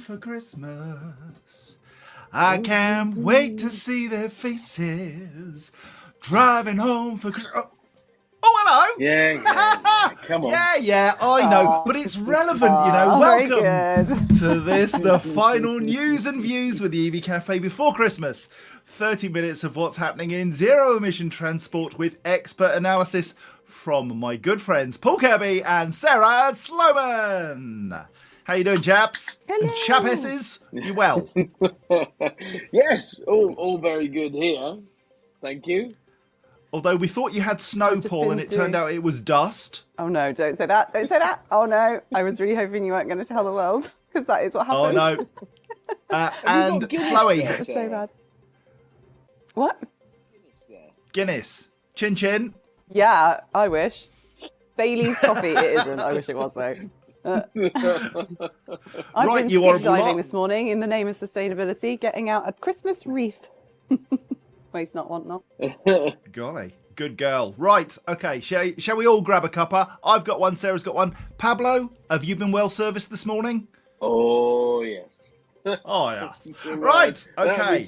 for Christmas. I can't wait to see their faces. Driving home for Christmas. Oh, hello. Yeah. Come on. Yeah, I know. But it's relevant, you know. Very Welcome good. to this, the final news and views with the EV Café before Christmas. 30 minutes of what's happening in zero-emission transport with expert analysis from my good friends Paul Kirby and Sarah Sloman. How you doing, chaps? Hello. Chapesses? You well? Yes, all very good here. Thank you. Although we thought you had snow, Paul, and it turned out it was dust. Oh no, don't say that. Don't say that. Oh no, I was really hoping you weren't going to tell the world, because that is what happened. Oh no. And Sloey. It was so bad. What? Guinness. Chin chin. Yeah, I wish. Bailey's coffee, it isn't. I wish it was though. I've been skip diving this morning in the name of sustainability, getting out a Christmas wreath. Waste not, want not. Golly, good girl. Right, okay, shall we all grab a cuppa? I've got one, Sarah's got one. Pablo, have you been well serviced this morning? Oh, yes. Oh, yeah. Right, okay.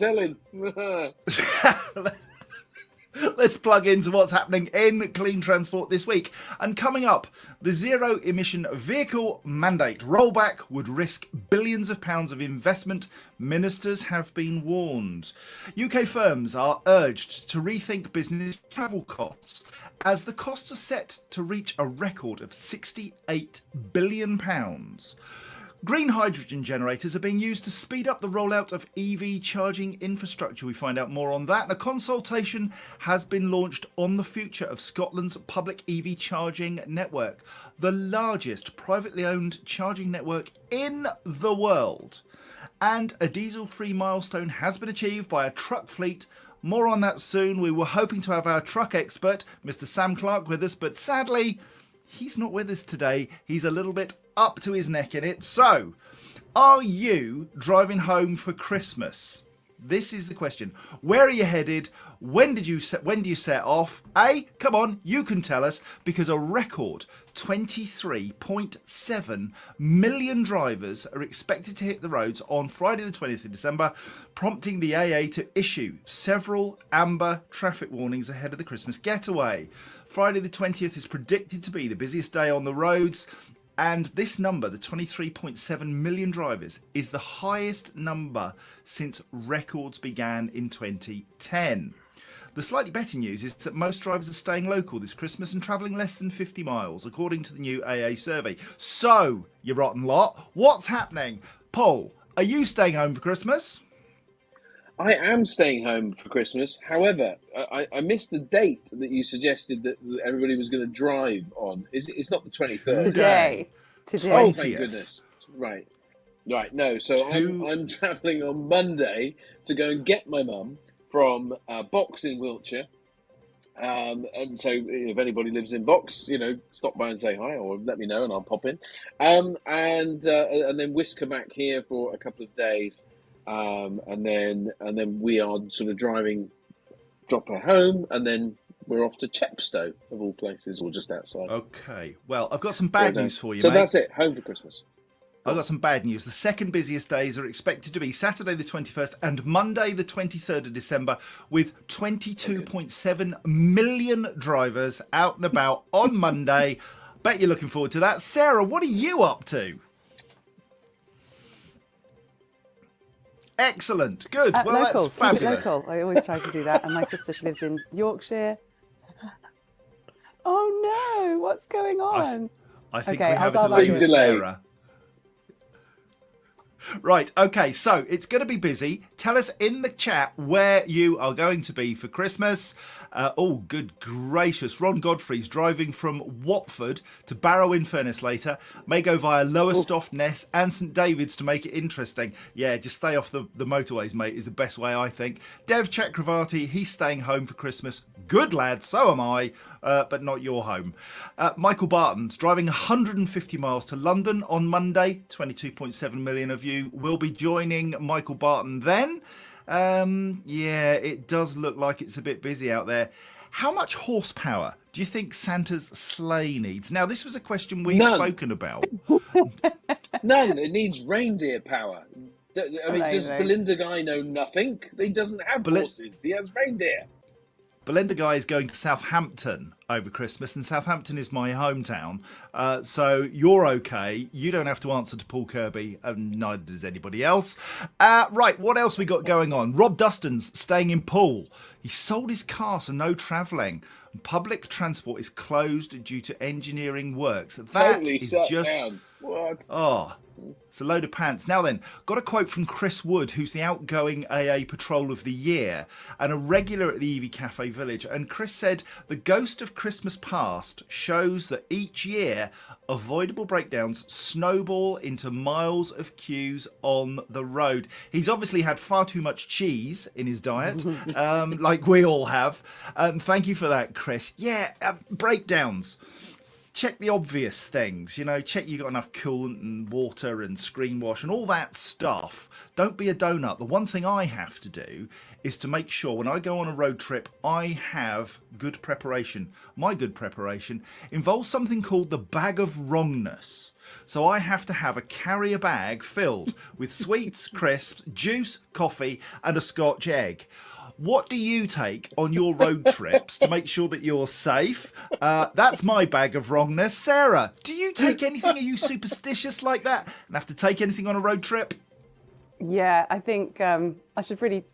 Let's plug into what's happening in clean transport this week. And coming up, the zero emission vehicle mandate rollback would risk billions of pounds of investment. Ministers have been warned. UK firms are urged to rethink business travel costs as the costs are set to reach a record of £68 billion. Green hydrogen generators are being used to speed up the rollout of EV charging infrastructure. We find out more on that. A consultation has been launched on the future of Scotland's public EV charging network, the largest privately owned charging network in the world. And a diesel-free milestone has been achieved by a truck fleet. More on that soon. We were hoping to have our truck expert, Mr. Sam Clark, with us, but sadly, he's not with us today. He's a little bit up to his neck in it. So, are you driving home for Christmas? This is the question. Where are you headed? When do you set off? Come on, you can tell us, because a record 23.7 million drivers are expected to hit the roads on Friday the 20th of December, prompting the AA to issue several amber traffic warnings ahead of the Christmas getaway. Friday the 20th is predicted to be the busiest day on the roads. And this number, the 23.7 million drivers, is the highest number since records began in 2010. The slightly better news is that most drivers are staying local this Christmas and travelling less than 50 miles, according to the new AA survey. So, you rotten lot, what's happening? Paul, are you staying home for Christmas? I am staying home for Christmas. However, I missed the date that you suggested that everybody was going to drive on. It's not the 23rd. Today. Oh, thank goodness. Right. No, so I'm travelling on Monday to go and get my mum from Box in Wiltshire. And so if anybody lives in Box, stop by and say hi or let me know and I'll pop in. And then whisk her back here for a couple of days. And then we are sort of drop her home, and then we're off to Chepstow, of all places, or just outside. Okay. Well, I've got some bad news for you, so mate. That's it. Home for Christmas. I've got some bad news. The second busiest days are expected to be Saturday the 21st and Monday the 23rd of December, with 22.7 million drivers out and about on Monday. Bet you're looking forward to that. Sarah, what are you up to? Excellent. Good. Well, local. That's fabulous. Keep it local. I always try to do that. And my sister, she lives in Yorkshire. Oh no, what's going on? I think okay, we have I'll a delay with Sarah. Right, okay, so it's going to be busy. Tell us in the chat where you are going to be for Christmas. Oh, good gracious. Ron Godfrey's driving from Watford to Barrow-in-Furness later. May go via Lowestoft, Ness and St David's to make it interesting. Yeah, just stay off the motorways, mate, is the best way, I think. Dev Chakravarti, he's staying home for Christmas. Good lad, so am I, but not your home. Michael Barton's driving 150 miles to London on Monday. 22.7 million of you will be joining Michael Barton then. Yeah, it does look like it's a bit busy out there. How much horsepower Do you think Santa's sleigh needs? Now, this was a question we've None. spoken about. None. It needs reindeer power. I mean, does Amazing. Belinda Guy know nothing? He doesn't have horses. He has reindeer. Belinda Guy is going to Southampton over Christmas, and Southampton is my hometown. So you're okay. You don't have to answer to Paul Kirby, and neither does anybody else. Right, what else we got going on? Rob Dustin's staying in Poole. He sold his car, so no travelling. Public transport is closed due to engineering works. That Totally is shut just down. What? Oh, it's a load of pants. Now then, got a quote from Chris Wood, who's the outgoing AA Patrol of the Year and a regular at the EV Café Village. And Chris said, the ghost of Christmas past shows that each year avoidable breakdowns snowball into miles of queues on the road. He's obviously had far too much cheese in his diet, like we all have. Thank you for that, Chris. Yeah, breakdowns. Check the obvious things, check you got enough coolant and water and screen wash and all that stuff. Don't be a donut. The one thing I have to do is to make sure when I go on a road trip, I have good preparation. My good preparation involves something called the bag of wrongness. So I have to have a carrier bag filled with sweets, crisps, juice, coffee and a Scotch egg. What do you take on your road trips to make sure that you're safe? That's my bag of wrongness. Sarah, do you take anything? Are you superstitious like that and have to take anything on a road trip? Yeah, I think I should really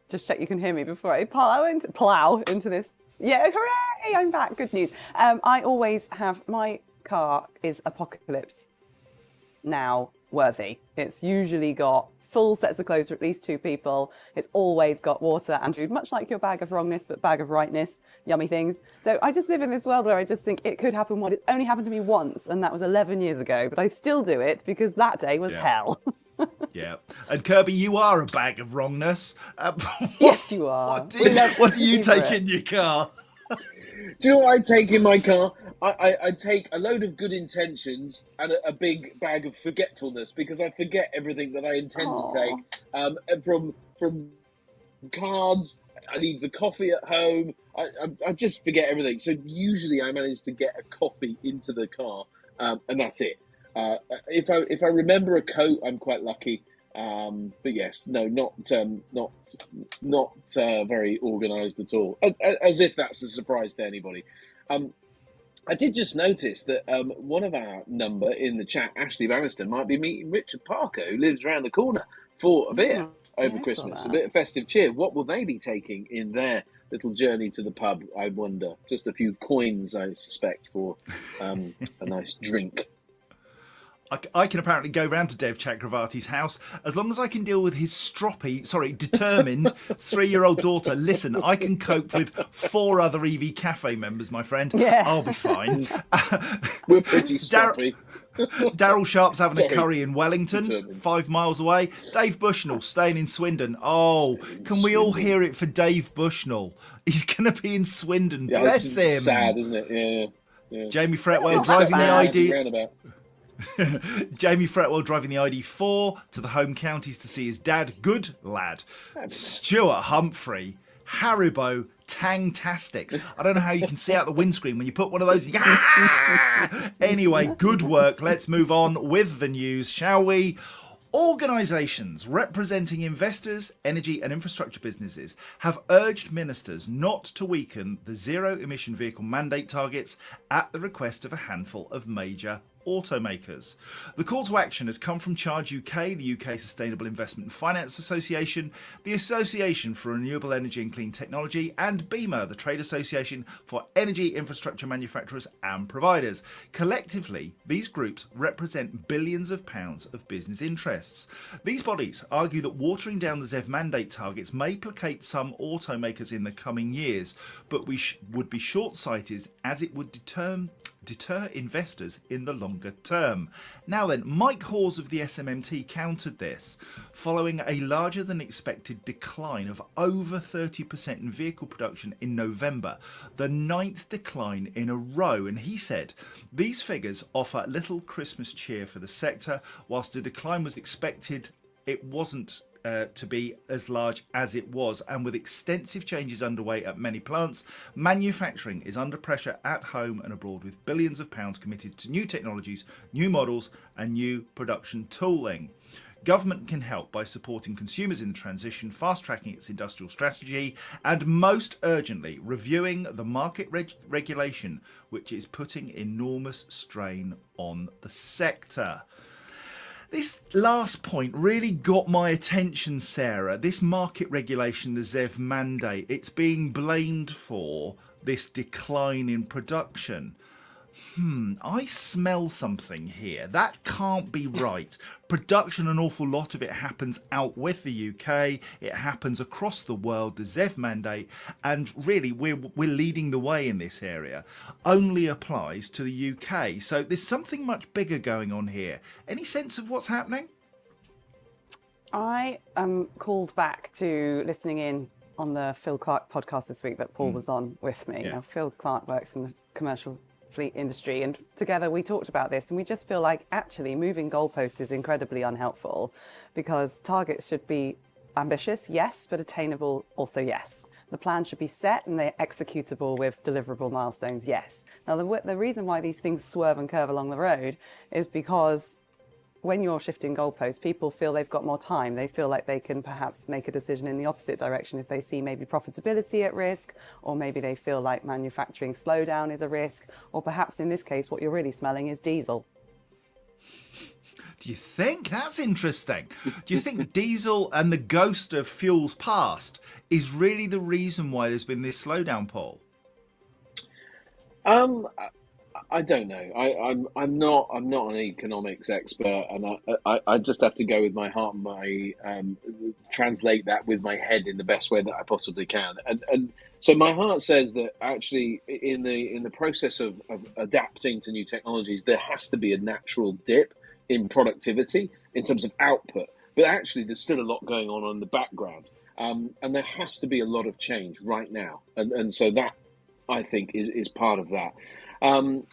just check you can hear me before I plow into this. Yeah, hooray! I'm back. Good news. I always have, my car is apocalypse now worthy. It's usually got full sets of clothes for at least 2 people. It's always got water and food, much like your bag of wrongness, but bag of rightness, yummy things. Though I just live in this world where I just think it could happen. It only happened to me once, and that was 11 years ago, but I still do it because that day was hell. Yeah. And Kirby, you are a bag of wrongness. Yes, you are. What do you take in your car? Do you know what I take in my car? I take a load of good intentions and a big bag of forgetfulness because I forget everything that I intend to take. From cards, I leave the coffee at home. I just forget everything. So usually I manage to get a coffee into the car, and that's it. If I remember a coat, I'm quite lucky. But yes, no, not very organised at all. As if that's a surprise to anybody. I did just notice that one of our number in the chat, Ashley Bannister, might be meeting Richard Parker, who lives around the corner, for a beer over Christmas. A bit of festive cheer. What will they be taking in their little journey to the pub, I wonder? Just a few coins, I suspect, for a nice drink. I can apparently go round to Dev Chakravarti's house as long as I can deal with his determined 3-year-old daughter. Listen, I can cope with 4 other EV Café members, my friend. Yeah. I'll be fine. We're pretty stroppy. Daryl Sharp's having a curry in Wellington, 5 miles away. Dave Bushnell staying in Swindon. Oh, can we all hear it for Dave Bushnell? He's going to be in Swindon. Yeah, Bless him. Sad, isn't it? Yeah. Jamie Fretwell driving the ID. Roundabout. Jamie Fretwell driving the ID4 to the home counties to see his dad. Good lad. Stuart Humphrey, Haribo Tangtastics. I don't know how you can see out the windscreen when you put one of those. Anyway, good work. Let's move on with the news, shall we? Organisations representing investors, energy and infrastructure businesses have urged ministers not to weaken the zero-emission vehicle mandate targets at the request of a handful of major automakers. The call to action has come from Charge UK, the UK Sustainable Investment and Finance Association, the Association for Renewable Energy and Clean Technology, and BEMA, the Trade Association for Energy Infrastructure Manufacturers and Providers. Collectively, these groups represent billions of pounds of business interests. These bodies argue that watering down the ZEV mandate targets may placate some automakers in the coming years, but would be short-sighted as it would deter investors in the longer term. Now then, Mike Hawes of the SMMT countered this, following a larger than expected decline of over 30% in vehicle production in November, the 9th decline in a row, and he said these figures offer little Christmas cheer for the sector. Whilst the decline was expected, it wasn't to be as large as it was. And with extensive changes underway at many plants, manufacturing is under pressure at home and abroad, with billions of pounds committed to new technologies, new models and new production tooling. Government can help by supporting consumers in the transition, fast-tracking its industrial strategy, and most urgently, reviewing the market regulation, which is putting enormous strain on the sector. This last point really got my attention, Sarah. This market regulation, the ZEV mandate, it's being blamed for this decline in production. I smell something here. That can't be right. Production, an awful lot of it happens out with the UK. It happens across the world, the ZEV mandate, and really we're leading the way in this area. Only applies to the UK. So there's something much bigger going on here. Any sense of what's happening? I am called back to listening in on the Phil Clark podcast this week that Paul was on with me. Yeah. Now, Phil Clark works in the commercial fleet industry, and together we talked about this, and we just feel like actually moving goalposts is incredibly unhelpful, because targets should be ambitious, yes, but attainable also, yes. The plan should be set and they're executable with deliverable milestones, yes. Now the reason why these things swerve and curve along the road is because when you're shifting goalposts, people feel they've got more time. They feel like they can perhaps make a decision in the opposite direction if they see maybe profitability at risk, or maybe they feel like manufacturing slowdown is a risk, or perhaps in this case, what you're really smelling is diesel. Do you think? That's interesting. Do you think diesel and the ghost of fuels past is really the reason why there's been this slowdown, Paul? I don't know. I'm not an economics expert, and I just have to go with my heart and my translate that with my head in the best way that I possibly can. And so my heart says that actually in the process of adapting to new technologies, there has to be a natural dip in productivity in terms of output. But actually, there's still a lot going on in the background, and there has to be a lot of change right now. And so that, I think, is part of that. I'm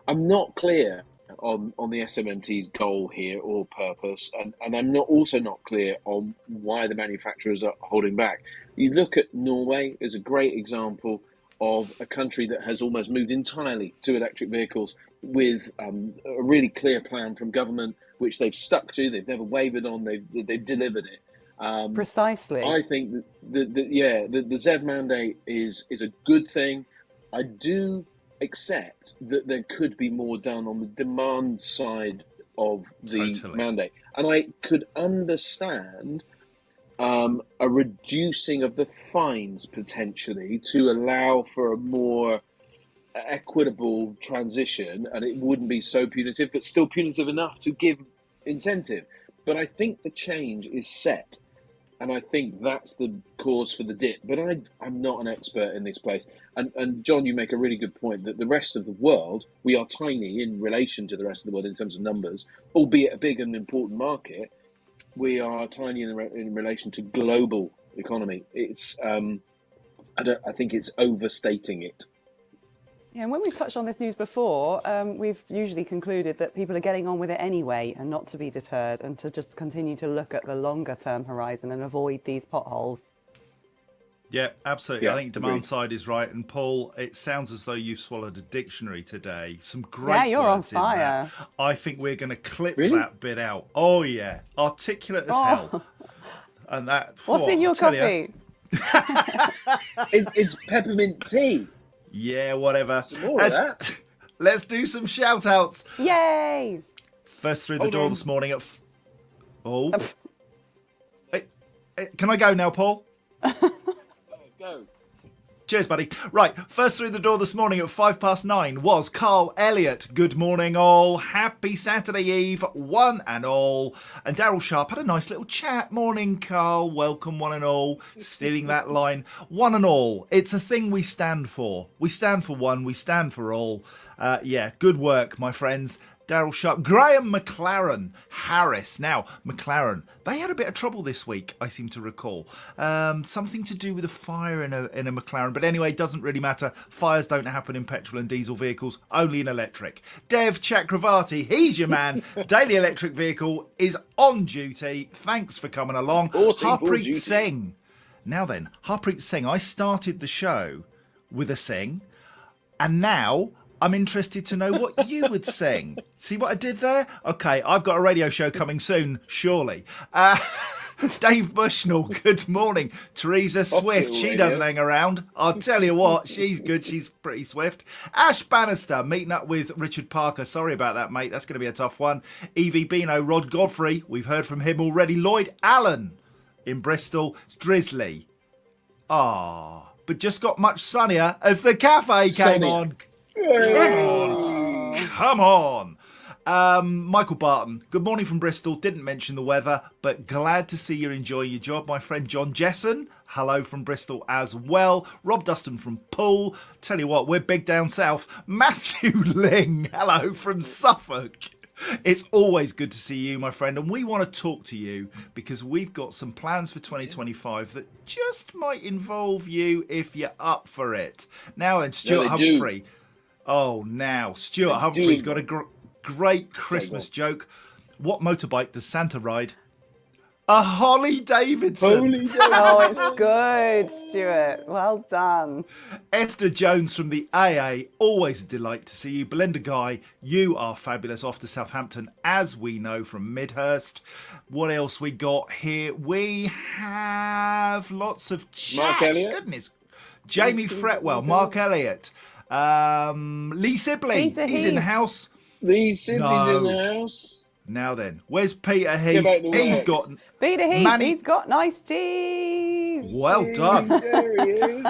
not clear on the SMMT's goal here or purpose, and I'm also not clear on why the manufacturers are holding back. You look at Norway as a great example of a country that has almost moved entirely to electric vehicles with a really clear plan from government, which they've stuck to. They've never wavered on. They've delivered it. Precisely. I think that the ZEV mandate is a good thing. I do accept that there could be more done on the demand side of the mandate. And I could understand a reducing of the fines potentially to allow for a more equitable transition, and it wouldn't be so punitive, but still punitive enough to give incentive. But I think the change is set. And I think that's the cause for the dip. But I'm not an expert in this place. And John, you make a really good point that the rest of the world, we are tiny in relation to the rest of the world in terms of numbers, albeit a big and important market. We are tiny in relation to global economy. It's I think it's overstating it. Yeah, and when we've touched on this news before, we've usually concluded that people are getting on with it anyway and not to be deterred, and to just continue to look at the longer term horizon and avoid these potholes. Yeah, absolutely. Yeah, I think demand agreed. side is right. And Paul, it sounds as though you've swallowed a dictionary today. Some great Yeah, you're on words in there. fire. I think we're going to clip Really? that bit out. Oh, yeah. Articulate as hell. And that. What's in your I'll tell ya. coffee? It's peppermint tea. Yeah, whatever. Some more of that. Let's do some shout outs. Yay! First through the Hold door on. this morning at. Hey, can I go now, Paul? Go. Cheers, buddy. Right, first through the door this morning at 9:05 was Carl Elliott. Good morning, all. Happy Saturday Eve, one and all. And Daryl Sharp had a nice little chat. Morning, Carl. Welcome, one and all. Stealing that line. One and all. It's a thing we stand for. We stand for one. We stand for all. Yeah, good work, my friends. Daryl Sharp, Graham McLaren, Harris. Now, McLaren, they had a bit of trouble this week, I seem to recall. Something to do with a fire in a McLaren. But anyway, it doesn't really matter. Fires don't happen in petrol and diesel vehicles, only in electric. Dev Chakravarti, he's your man. Daily Electric Vehicle is on duty. Thanks for coming along. Harpreet Singh. Now then, Harpreet Singh, I started the show with a sing, and now I'm interested to know what you would sing. See what I did there? Okay, I've got a radio show coming soon, surely. Dave Bushnell, good morning. Teresa Swift, she doesn't hang around. I'll tell you what, she's good. She's pretty swift. Ash Bannister, meeting up with Richard Parker. Sorry about that, mate. That's going to be a tough one. Evie Bino, Rod Godfrey. We've heard from him already. Lloyd Allen in Bristol. It's drizzly. But just got much sunnier as the cafe came on. Come on. Michael Barton, good morning from Bristol. Didn't mention the weather, but glad to see you're enjoying your job. My friend John Jesson, hello from Bristol as well. Rob Dustin from Poole. Tell you what, we're big down south. Matthew Ling, hello from Suffolk. It's always good to see you, my friend, and we want to talk to you because we've got some plans for 2025 that just might involve you if you're up for it. Now then, Stuart Humphrey. Do. Oh, now, Stuart Humphrey's got a great Christmas joke. What motorbike does Santa ride? A Holly Davidson. Oh, it's good, Stuart. Well done. Esther Jones from the AA. Always a delight to see you. Belinda Guy, you are fabulous. Off to Southampton, as we know from Midhurst. What else we got here? We have lots of chat. Mark Elliott. Goodness. Jamie Fretwell, Mark Elliott. Lee Sibley is in the house. Lee Sibley's in the house. Now then, where's Peter Heath? He's got Peter Heath. He's got nice teeth. Well done. There he is.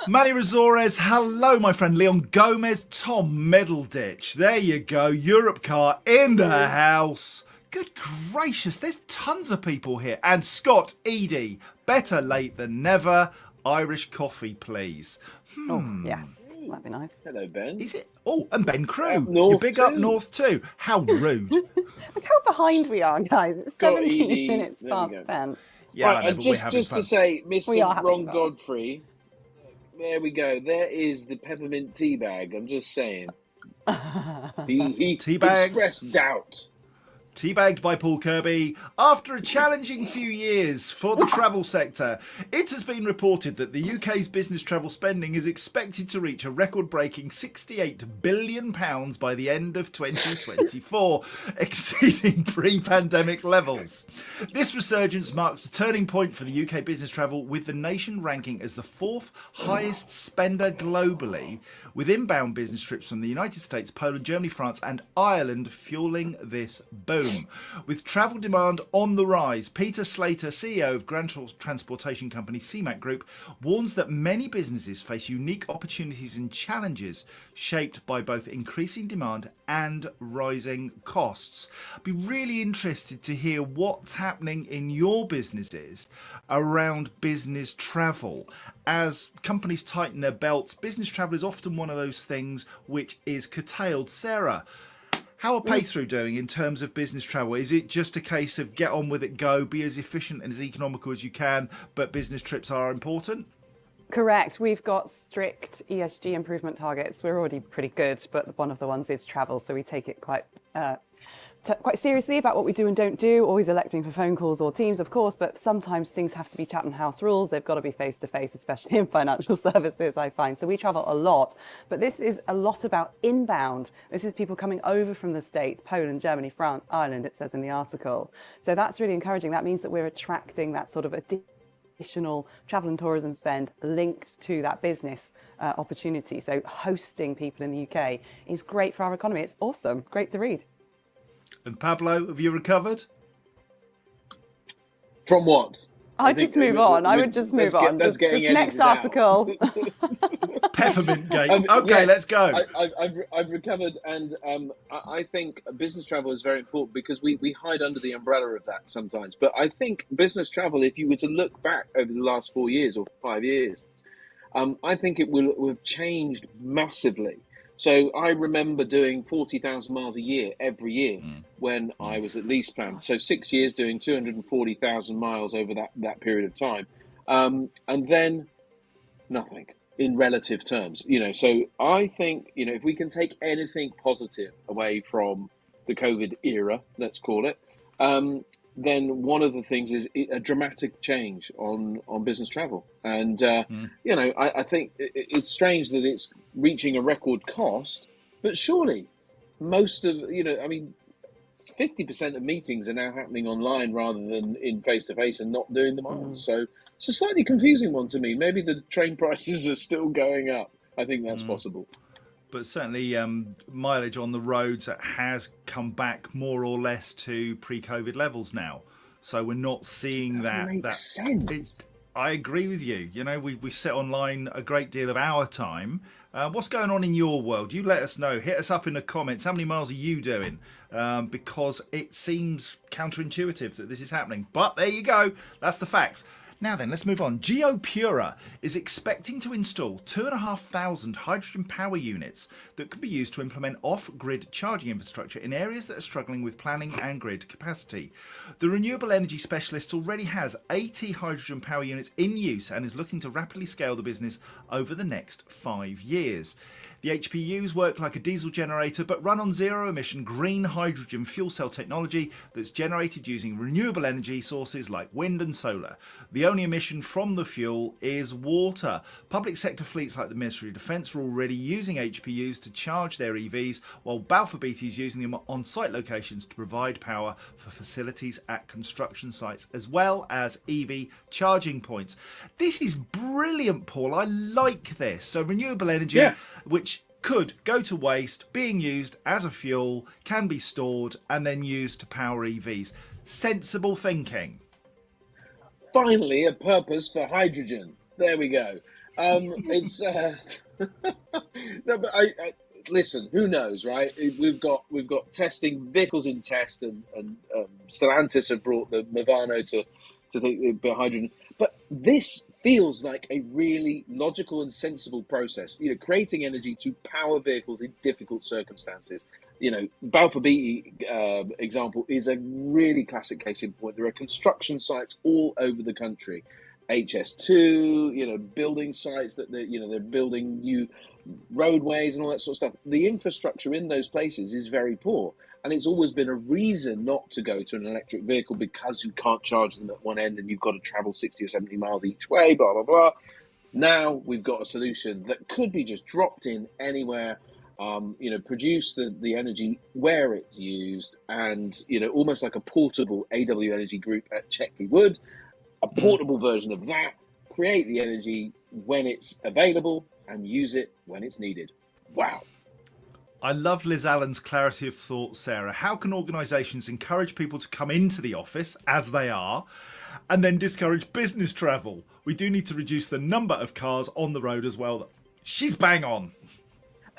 Manny Razores, hello, my friend. Leon Gomez, Tom Middleditch. There you go. Europe car in the house. Good gracious, there's tons of people here. And Scott Eady, better late than never. Irish coffee, please. Oh, yes. That'd be nice. Hello, Ben. Is it? Oh, and Ben Crew. You're big up north too. How rude. Look how behind we are, guys. It's 17 minutes past 10. Yeah, right, I know, and but just to say, Mr. Ron fun. Godfrey, there we go. There is the peppermint tea bag. I'm just saying. He Teabagged. expressed doubt. Teabagged by Paul Kirby. After a challenging few years for the travel sector, it has been reported that the UK's business travel spending is expected to reach a record-breaking £68 billion by the end of 2024, exceeding pre-pandemic levels. This resurgence marks a turning point for the UK business travel, with the nation ranking as the fourth highest spender globally, with inbound business trips from the United States, Poland, Germany, France and Ireland fueling this boom. With travel demand on the rise, Peter Slater, CEO of Grand Transportation company CMAC Group, warns that many businesses face unique opportunities and challenges shaped by both increasing demand and rising costs. I'd be really interested to hear what's happening in your businesses around business travel. As companies tighten their belts, business travel is often one of those things which is curtailed. Sarah, how are pay-through doing in terms of business travel? Is it just a case of get on with it, go, be as efficient and as economical as you can, but business trips are important? Correct. We've got strict ESG improvement targets. We're already pretty good, but one of the ones is travel, so we take it quite seriously about what we do and don't do, always electing for phone calls or Teams, of course, but sometimes things have to be Chatham House rules. They've got to be face-to-face, especially in financial services, I find. So we travel a lot, but this is a lot about inbound. This is people coming over from the States, Poland, Germany, France, Ireland, it says in the article. So that's really encouraging. That means that we're attracting that sort of additional travel and tourism spend linked to that business opportunity. So hosting people in the UK is great for our economy. It's awesome. Great to read. And Pablo, have you recovered? From what? I'd just move on. I would just move on. Just next article. Peppermint Gate. Okay, yes, let's go. I've recovered, and I think business travel is very important because we hide under the umbrella of that sometimes. But I think business travel, if you were to look back over the last 4 years or 5 years, I think it will have changed massively So I remember doing 40,000 miles a year every year when I was at lease plan. So 6 years doing 240,000 miles over that period of time. And then nothing in relative terms, So I think, if we can take anything positive away from the COVID era, let's call it, then one of the things is a dramatic change on business travel. And, I think it's strange that it's reaching a record cost, but surely most of, 50% of meetings are now happening online rather than in face-to-face and not doing the miles. So it's a slightly confusing one to me. Maybe the train prices are still going up. I think that's possible. But certainly mileage on the roads has come back more or less to pre-COVID levels now. So we're not seeing that. Make sense. I agree with you. We sit online a great deal of our time. What's going on in your world? You let us know. Hit us up in the comments. How many miles are you doing? Because it seems counterintuitive that this is happening. But there you go. That's the facts. Now then, let's move on. GeoPura is expecting to install 2,500 hydrogen power units that could be used to implement off-grid charging infrastructure in areas that are struggling with planning and grid capacity. The renewable energy specialist already has 80 hydrogen power units in use and is looking to rapidly scale the business over the next 5 years. The HPUs work like a diesel generator but run on zero-emission green hydrogen fuel cell technology that's generated using renewable energy sources like wind and solar. The only emission from the fuel is water. Public sector fleets like the Ministry of Defence are already using HPUs to charge their EVs, while Balfour Beatty is using them on site locations to provide power for facilities at construction sites as well as EV charging points. This is brilliant, Paul. I like this. So renewable energy, which could go to waste, being used as a fuel, can be stored and then used to power EVs. Sensible thinking. Finally, a purpose for hydrogen. There we go. It's no, but listen. Who knows, right? We've got testing vehicles in test, and Stellantis have brought the Movano to think about hydrogen. But this feels like a really logical and sensible process. Creating energy to power vehicles in difficult circumstances. Balfour Beatty example is a really classic case in point. There are construction sites all over the country, HS2, building sites that they're building new roadways and all that sort of stuff. The infrastructure in those places is very poor, and it's always been a reason not to go to an electric vehicle because you can't charge them at one end and you've got to travel 60 or 70 miles each way, blah, blah, blah. Now we've got a solution that could be just dropped in anywhere, produce the energy where it's used, and, almost like a portable AW Energy Group at Checkley Wood, a portable version of that, create the energy when it's available and use it when it's needed. Wow. I love Liz Allen's clarity of thought, Sarah. How can organisations encourage people to come into the office, as they are, and then discourage business travel? We do need to reduce the number of cars on the road as well. She's bang on.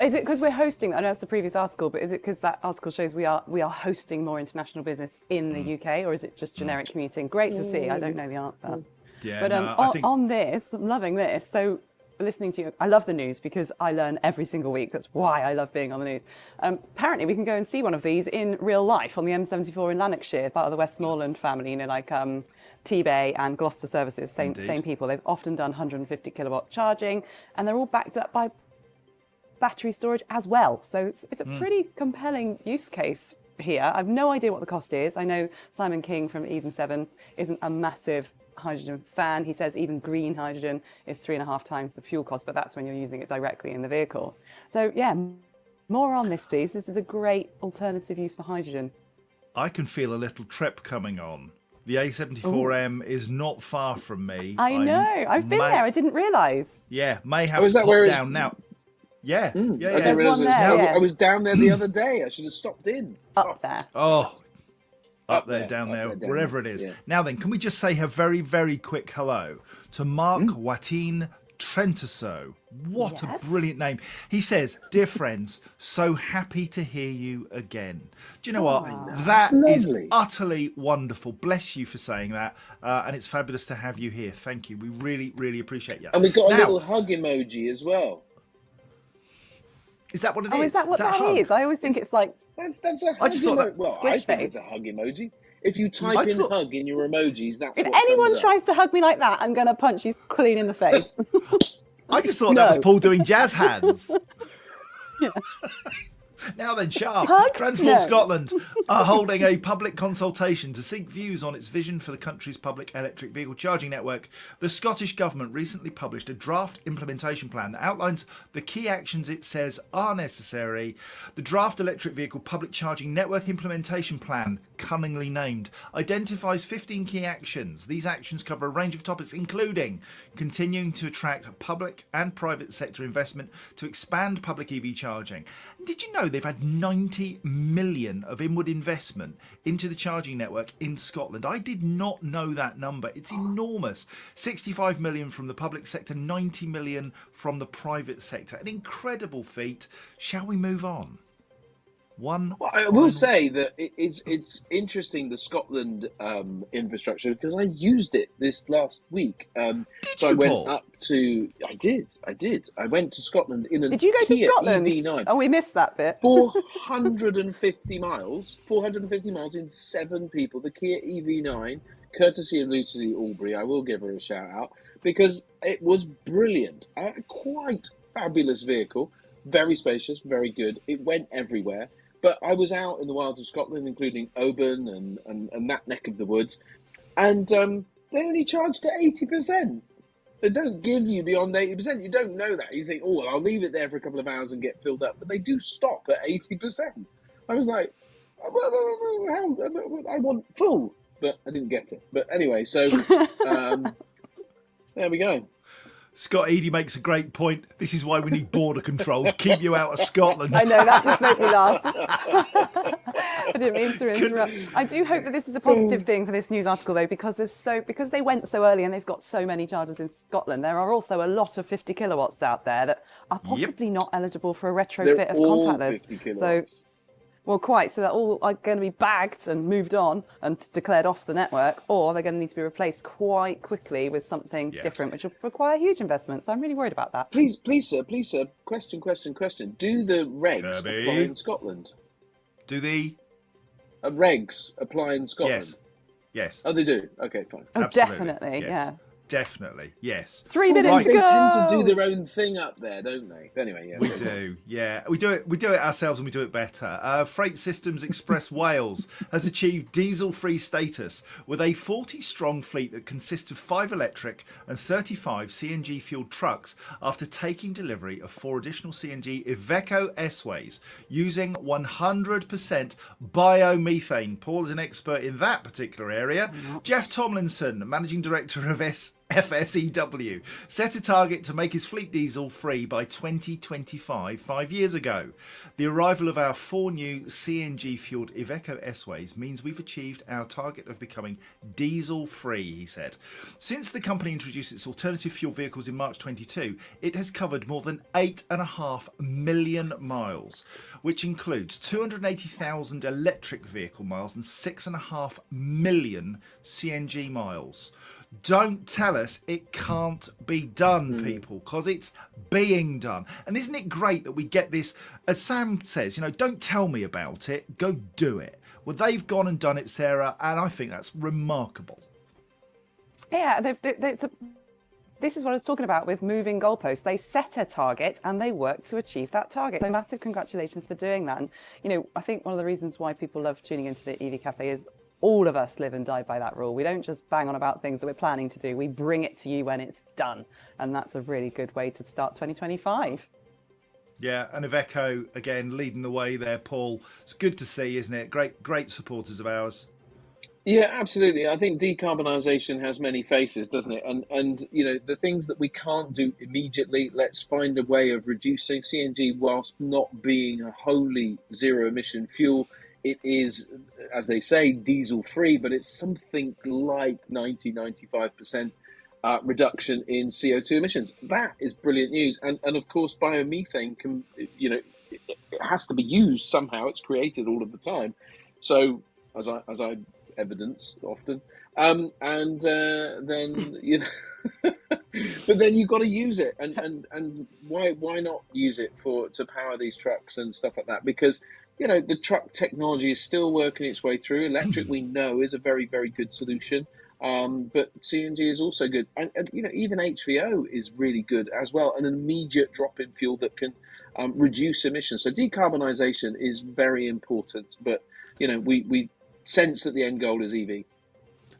Is it because we're hosting? I know it's the previous article, but is it because that article shows we are hosting more international business in the UK, or is it just generic commuting? Great to see. I don't know the answer. Yeah, but I think on this, I'm loving this. So listening to you, I love the news because I learn every single week. That's why I love being on the news. Apparently, we can go and see one of these in real life on the M74 in Lanarkshire, part of the Westmoreland family. Like T-Bay and Gloucester services, same people. They've often done 150 kilowatt charging, and they're all backed up by battery storage as well. So it's a pretty compelling use case here. I have no idea what the cost is. I know Simon King from Eden 7 isn't a massive hydrogen fan. He says even green hydrogen is 3.5 times the fuel cost, but that's when you're using it directly in the vehicle. So yeah, more on this, please. This is a great alternative use for hydrogen. I can feel a little trip coming on. The A74M is not far from me. I know. I've been there. I didn't realise. Yeah, may have to pop down now. Yeah, yeah. There's one there. I was down there the other day. I should have stopped in. Up there. Oh, up there, down there, wherever it is. Yeah. Now then, can we just say a very, very quick hello to Mark Watin Trentuso. What a brilliant name. He says, "Dear friends, so happy to hear you again." Do you know what? That is utterly wonderful. Bless you for saying that. And it's fabulous to have you here. Thank you. We really, really appreciate you. And we got a little hug emoji as well. Is that what it is? Oh, is that what that hug? is? I always think it's like That's a I hug just thought emoji. that- Well, Squish I think it's a face. hug emoji. If you type in thought- hug in your emojis, that's if what anyone comes up. tries to hug me like that, I'm going to punch you clean in the face. I just thought that was No. Paul doing jazz hands. Yeah. Now then, sharp. Hug? Transport No. Scotland are holding a public consultation to seek views on its vision for the country's public electric vehicle charging network. The Scottish Government recently published a draft implementation plan that outlines the key actions it says are necessary. The draft electric vehicle public charging network implementation plan, cunningly named, identifies 15 key actions. These actions cover a range of topics, including continuing to attract public and private sector investment to expand public EV charging. Did you know they've had 90 million of inward investment into the charging network in Scotland? I did not know that number. It's enormous. 65 million from the public sector, 90 million from the private sector. An incredible feat. Shall we move on? Well, I will say that it's interesting, the Scotland infrastructure, because I used it this last week. So I you, went Paul? up to. I did. I went to Scotland in a Did you go to Kia Scotland? EV9. Oh, we missed that bit. 450 miles. 450 miles in 7 people. The Kia EV9, courtesy of Lucy Albury. I will give her a shout out because it was brilliant. Quite fabulous vehicle. Very spacious. Very good. It went everywhere. But I was out in the wilds of Scotland, including Oban and that neck of the woods, and they only charged to 80%. They don't give you beyond 80%. You don't know that. You think, oh, well, I'll leave it there for a couple of hours and get filled up. But they do stop at 80%. I was like, I want full, but I didn't get it. But anyway, so there we go. Scott Eady makes a great point. This is why we need border controls. Keep you out of Scotland. I know, that just made me laugh. I didn't mean to interrupt. I do hope that this is a positive thing for this news article, though, because they went so early and they've got so many chargers in Scotland. There are also a lot of 50 kilowatts out there that are possibly not eligible for a retrofit They're of all contactless. 50 kilowatts. So, well, quite. So they're all going to be bagged and moved on and declared off the network, or they're going to need to be replaced quite quickly with something different, which will require huge investment. So I'm really worried about that. Please, sir. Question. Do the regs Kirby? apply in Scotland? Do the... Regs apply in Scotland? Yes. Oh, they do? Okay, fine. Oh, Absolutely. definitely, Yes. yeah. Definitely, yes. 3 minutes They to go. tend to do their own thing up there, don't they? But anyway, yeah. We do, yeah. We do it ourselves and we do it better. Freight Systems Express Wales has achieved diesel-free status with a 40-strong fleet that consists of 5 electric and 35 CNG-fueled trucks after taking delivery of 4 additional CNG Iveco S-Ways using 100% biomethane. Paul is an expert in that particular area. Jeff Tomlinson, Managing Director of FSEW, set a target to make his fleet diesel free by 2025, 5 years ago. The arrival of our 4 new CNG fueled Iveco S-Ways means we've achieved our target of becoming diesel free, he said. Since the company introduced its alternative fuel vehicles in March 22, it has covered more than 8.5 million miles, which includes 280,000 electric vehicle miles and 6.5 million CNG miles. Don't tell us it can't be done, people, because it's being done. And isn't it great that we get this, as Sam says, don't tell me about it, go do it. Well, they've gone and done it, Sarah, and I think that's remarkable. Yeah, this is what I was talking about with moving goalposts. They set a target and they work to achieve that target. So massive congratulations for doing that. And, I think one of the reasons why people love tuning into the EV Café is all of us live and die by that rule. We don't just bang on about things that we're planning to do. We bring it to you when it's done. And that's a really good way to start 2025. Yeah, and Iveco, again, leading the way there, Paul. It's good to see, isn't it? Great supporters of ours. Yeah, absolutely. I think decarbonisation has many faces, doesn't it? And the things that we can't do immediately, let's find a way of reducing CNG whilst not being a wholly zero-emission fuel. It is, as they say, diesel-free, but it's something like 95% reduction in CO2 emissions. That is brilliant news. And of course, biomethane can, it has to be used somehow. It's created all of the time. So, as I evidence often, then But then you've got to use it, and why not use it to power these trucks and stuff like that? Because the truck technology is still working its way through. Electric, we know, is a very, very good solution, but CNG is also good, and even HVO is really good as well, an immediate drop in fuel that can reduce emissions. So decarbonisation is very important, but we sense that the end goal is EV.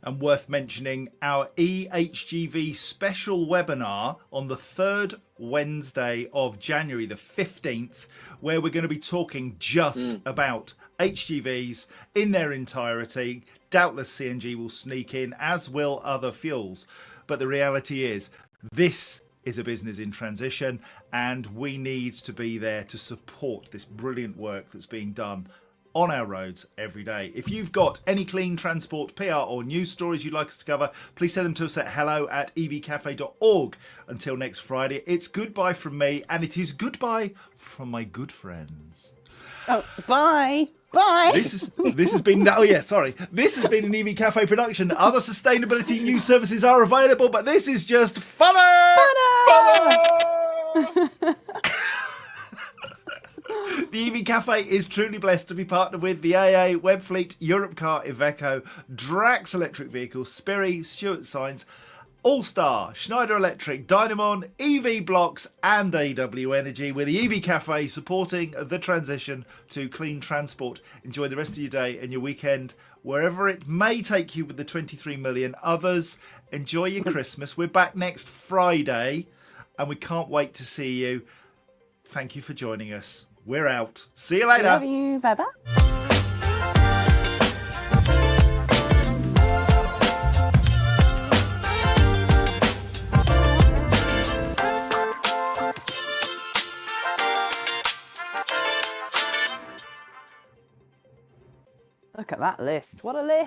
And worth mentioning, our EHGV special webinar on the third Wednesday of January, the 15th, where we're going to be talking just about HGVs in their entirety. Doubtless CNG will sneak in, as will other fuels. But the reality is, this is a business in transition, and we need to be there to support this brilliant work that's being done on our roads every day. If you've got any clean transport, PR or news stories you'd like us to cover, please send them to us at hello@evcafe.org. Until next Friday, it's goodbye from me, and it is goodbye from my good friends. Oh, bye. Bye. This has been This has been an EV Cafe production. Other sustainability news services are available, but this is just funner. The EV Cafe is truly blessed to be partnered with the AA, Webfleet, Europcar, Iveco, Drax Electric Vehicles, Spiry, Stuart Signs, All-Star, Schneider Electric, Dynamon, EV Blocks and AW Energy, with the EV Cafe supporting the transition to clean transport. Enjoy the rest of your day and your weekend, wherever it may take you with the 23 million others. Enjoy your Christmas. We're back next Friday and we can't wait to see you. Thank you for joining us. We're out. See you later. Love you. Bye-bye. Look at that list. What a list.